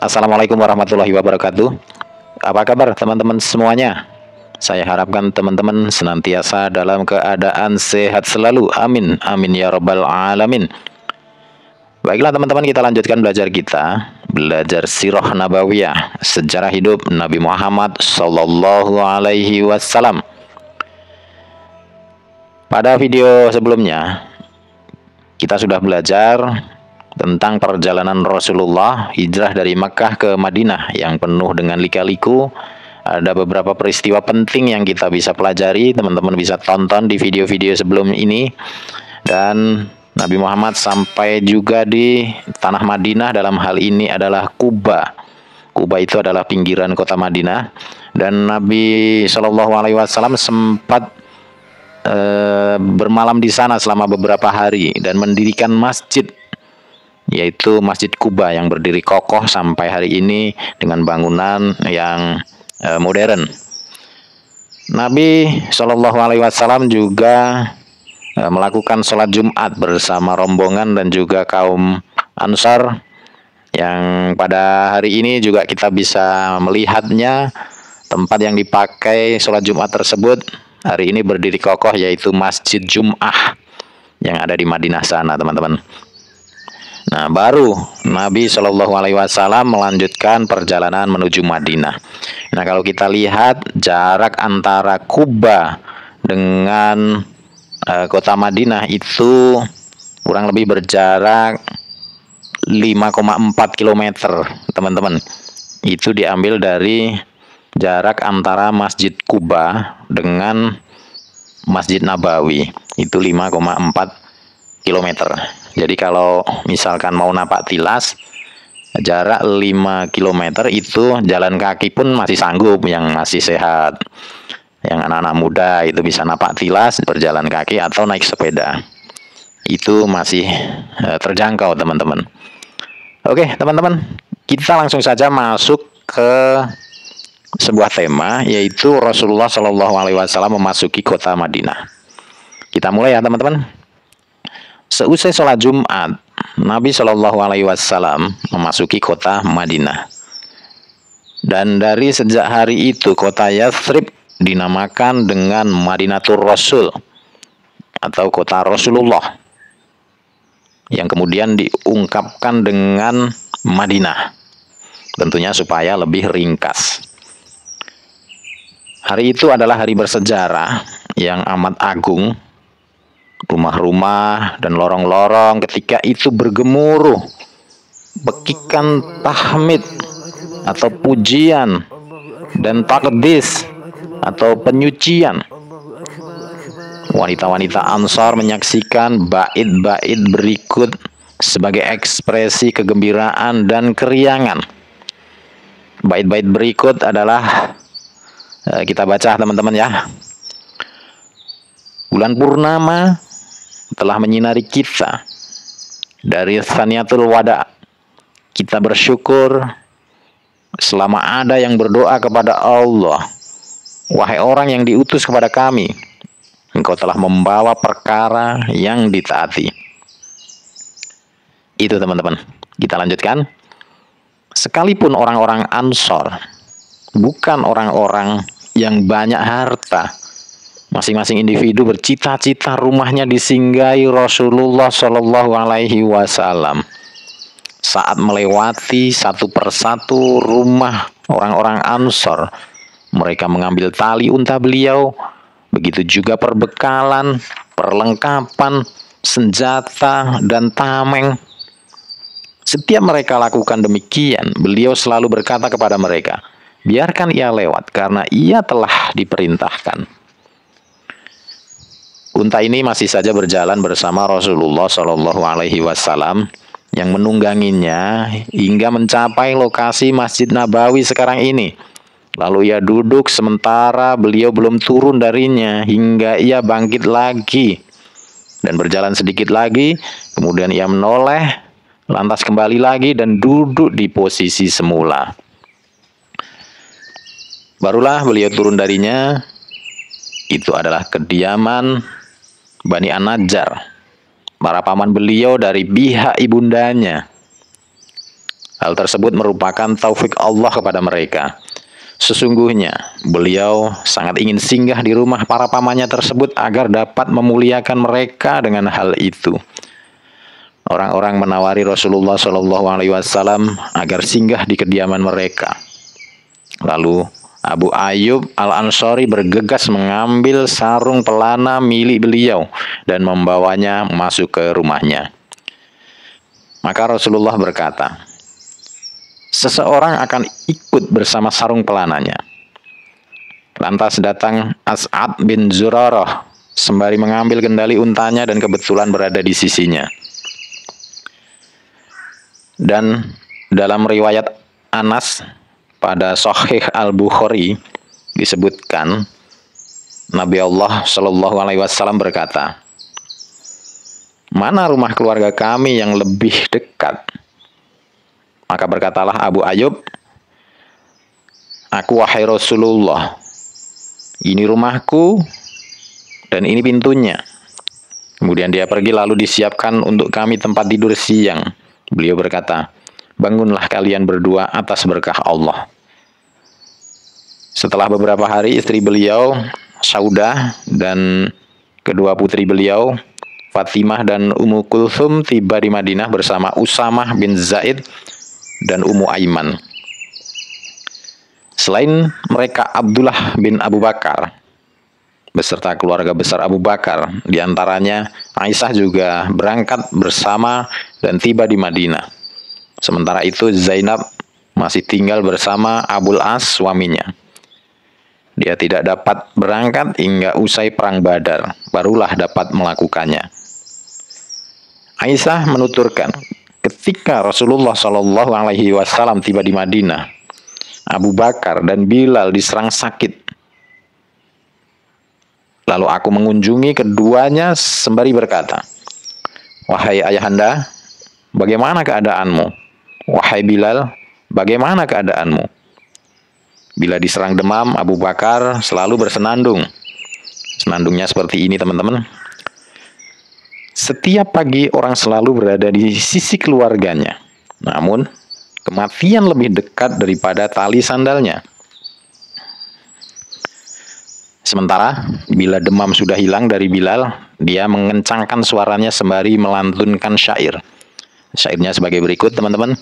Assalamualaikum warahmatullahi wabarakatuh. Apa kabar teman-teman semuanya? Saya harapkan teman-teman senantiasa dalam keadaan sehat selalu. Amin. Amin ya rabbal alamin. Baiklah teman-teman, kita lanjutkan belajar kita. Belajar sirah nabawiyah, sejarah hidup Nabi Muhammad Sallallahu Alaihi Wasallam. Pada video sebelumnya, kita sudah belajar tentang perjalanan Rasulullah hijrah dari Makkah ke Madinah yang penuh dengan lika-liku. Ada beberapa peristiwa penting yang kita bisa pelajari, teman-teman bisa tonton di video-video sebelum ini. Dan Nabi Muhammad sampai juga di tanah Madinah, dalam hal ini adalah Kuba. Kuba itu adalah pinggiran kota Madinah, dan Nabi Shallallahu Alaihi Wasallam sempat bermalam di sana selama beberapa hari dan mendirikan masjid, yaitu Masjid Kuba yang berdiri kokoh sampai hari ini dengan bangunan yang modern. Nabi Shallallahu Alaihi Wasallam juga melakukan sholat Jumat bersama rombongan dan juga kaum Ansar, yang pada hari ini juga kita bisa melihatnya. Tempat yang dipakai sholat Jumat tersebut hari ini berdiri kokoh, yaitu Masjid Jum'ah yang ada di Madinah sana, teman-teman. Nah, baru Nabi Shallallahu Alaihi Wasallam melanjutkan perjalanan menuju Madinah. Nah, kalau kita lihat jarak antara Kuba dengan kota Madinah itu kurang lebih berjarak 5,4 km, teman-teman. Itu diambil dari jarak antara Masjid Kuba dengan Masjid Nabawi, itu 5,4 km. Jadi kalau misalkan mau napak tilas, jarak 5 km itu jalan kaki pun masih sanggup, yang masih sehat. Yang anak-anak muda itu bisa napak tilas, berjalan kaki atau naik sepeda. Itu masih terjangkau, teman-teman. Oke, teman-teman, kita langsung saja masuk ke sebuah tema, yaitu Rasulullah Shallallahu Alaihi Wasallam memasuki kota Madinah. Kita mulai ya, teman-teman. Seusai sholat Jumat, Nabi Shallallahu Alaihi Wasallam memasuki kota Madinah. Dan dari sejak hari itu kota Yathrib dinamakan dengan Madinatul Rasul atau kota Rasulullah, yang kemudian diungkapkan dengan Madinah, tentunya supaya lebih ringkas. Hari itu adalah hari bersejarah yang amat agung. Rumah-rumah dan lorong-lorong ketika itu bergemuruh bekikan tahmid atau pujian dan takdis atau penyucian. Wanita-wanita Ansar menyaksikan bait-bait berikut sebagai ekspresi kegembiraan dan keriangan. Bait-bait berikut adalah, kita baca teman-teman ya. Bulan purnama telah menyinari kita. Dari Thaniyatul Wada, kita bersyukur selama ada yang berdoa kepada Allah. Wahai orang yang diutus kepada kami, engkau telah membawa perkara yang ditaati. Itu, teman-teman. Kita lanjutkan. Sekalipun orang-orang Ansor bukan orang-orang yang banyak harta, masing-masing individu bercita-cita rumahnya disinggahi Rasulullah Shallallahu Alaihi Wasallam. Saat melewati satu persatu rumah orang-orang Ansor, mereka mengambil tali unta beliau, begitu juga perbekalan, perlengkapan, senjata, dan tameng. Setiap mereka lakukan demikian, beliau selalu berkata kepada mereka, biarkan ia lewat karena ia telah diperintahkan. Unta ini masih saja berjalan bersama Rasulullah Shallallahu Alaihi Wasallam yang menungganginya hingga mencapai lokasi Masjid Nabawi sekarang ini. Lalu ia duduk sementara beliau belum turun darinya hingga ia bangkit lagi dan berjalan sedikit lagi. Kemudian ia menoleh, lantas kembali lagi dan duduk di posisi semula. Barulah beliau turun darinya. Itu adalah kediaman Bani An-Najjar, para paman beliau dari pihak ibundanya. Hal tersebut merupakan taufik Allah kepada mereka. Sesungguhnya beliau sangat ingin singgah di rumah para pamannya tersebut agar dapat memuliakan mereka dengan hal itu. Orang-orang menawari Rasulullah Shallallahu Alaihi Wasallam agar singgah di kediaman mereka. Lalu Abu Ayyub Al-Ansari bergegas mengambil sarung pelana milik beliau dan membawanya masuk ke rumahnya. Maka Rasulullah berkata, seseorang akan ikut bersama sarung pelananya. Lantas datang As'ad bin Zurarah sembari mengambil kendali untanya dan kebetulan berada di sisinya. Dan dalam riwayat Anas pada Sahih Al-Bukhari disebutkan Nabi Allah Shallallahu Alaihi Wasallam berkata, mana rumah keluarga kami yang lebih dekat? Maka berkatalah Abu Ayyub, aku wahai Rasulullah, ini rumahku dan ini pintunya. Kemudian dia pergi lalu disiapkan untuk kami tempat tidur siang. Beliau berkata, bangunlah kalian berdua atas berkah Allah. Setelah beberapa hari istri beliau, Saudah, dan kedua putri beliau, Fatimah dan Ummu Kulthum tiba di Madinah bersama Usamah bin Zaid dan Ummu Aiman. Selain mereka, Abdullah bin Abu Bakar beserta keluarga besar Abu Bakar, diantaranya Aisyah juga berangkat bersama dan tiba di Madinah. Sementara itu Zainab masih tinggal bersama Abul As suaminya. Dia tidak dapat berangkat hingga usai perang Badar, barulah dapat melakukannya. Aisyah menuturkan, ketika Rasulullah Shallallahu Alaihi Wasallam tiba di Madinah, Abu Bakar dan Bilal diserang sakit. Lalu aku mengunjungi keduanya sembari berkata, wahai ayahanda, bagaimana keadaanmu? Wahai Bilal, bagaimana keadaanmu? Bila diserang demam, Abu Bakar selalu bersenandung. Senandungnya seperti ini, teman-teman. Setiap pagi orang selalu berada di sisi keluarganya. Namun, kematian lebih dekat daripada tali sandalnya. Sementara, bila demam sudah hilang dari Bilal, dia mengencangkan suaranya sembari melantunkan syair. Syairnya sebagai berikut, teman-teman.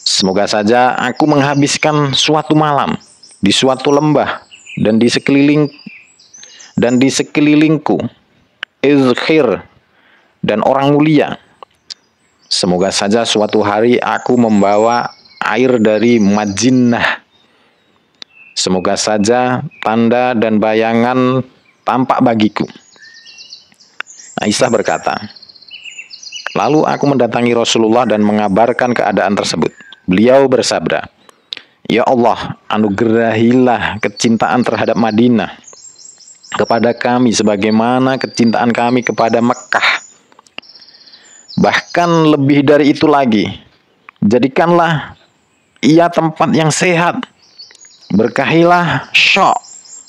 Semoga saja aku menghabiskan suatu malam di suatu lembah dan di sekelilingku izhir dan orang mulia. Semoga saja suatu hari aku membawa air dari Majinnah. Semoga saja tanda dan bayangan tampak bagiku. Aisyah berkata, lalu aku mendatangi Rasulullah dan mengabarkan keadaan tersebut. Beliau bersabda, ya Allah, anugerahilah kecintaan terhadap Madinah kepada kami sebagaimana kecintaan kami kepada Mekah. Bahkan lebih dari itu lagi, jadikanlah ia tempat yang sehat. Berkahilah syok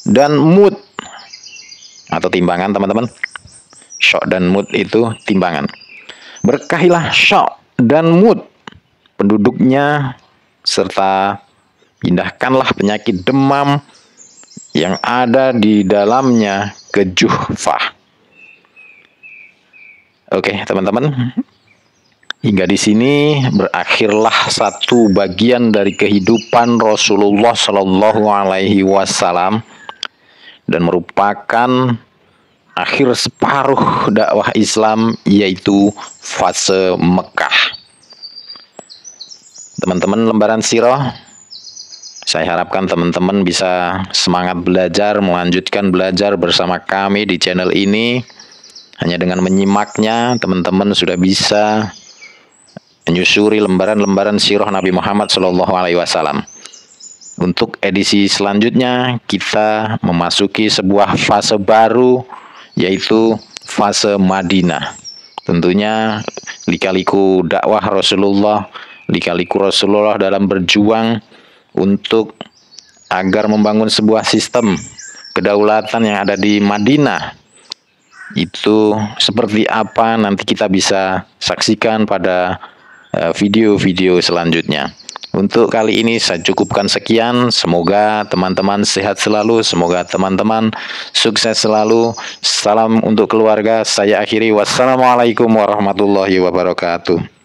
dan mud, atau timbangan, teman-teman. Syok dan mud itu timbangan. Berkahilah syok dan mud penduduknya, serta pindahkanlah penyakit demam yang ada di dalamnya ke Juhfah. Oke, teman-teman. Hingga di sini berakhirlah satu bagian dari kehidupan Rasulullah Shallallahu Alaihi Wasallam dan merupakan akhir separuh dakwah Islam, yaitu fase Mekah. Teman-teman lembaran sirah, saya harapkan teman-teman bisa semangat belajar, melanjutkan belajar bersama kami di channel ini. Hanya dengan menyimaknya, teman-teman sudah bisa menyusuri lembaran-lembaran sirah Nabi Muhammad SAW. Untuk edisi selanjutnya, kita memasuki sebuah fase baru, yaitu fase Madinah. Tentunya lika-liku dakwah Rasulullah, lika-liku Rasulullah dalam berjuang untuk agar membangun sebuah sistem kedaulatan yang ada di Madinah. Itu seperti apa nanti kita bisa saksikan pada video-video selanjutnya. Untuk kali ini saya cukupkan sekian. Semoga teman-teman sehat selalu, semoga teman-teman sukses selalu. Salam untuk keluarga. Saya akhiri. Wassalamualaikum warahmatullahi wabarakatuh.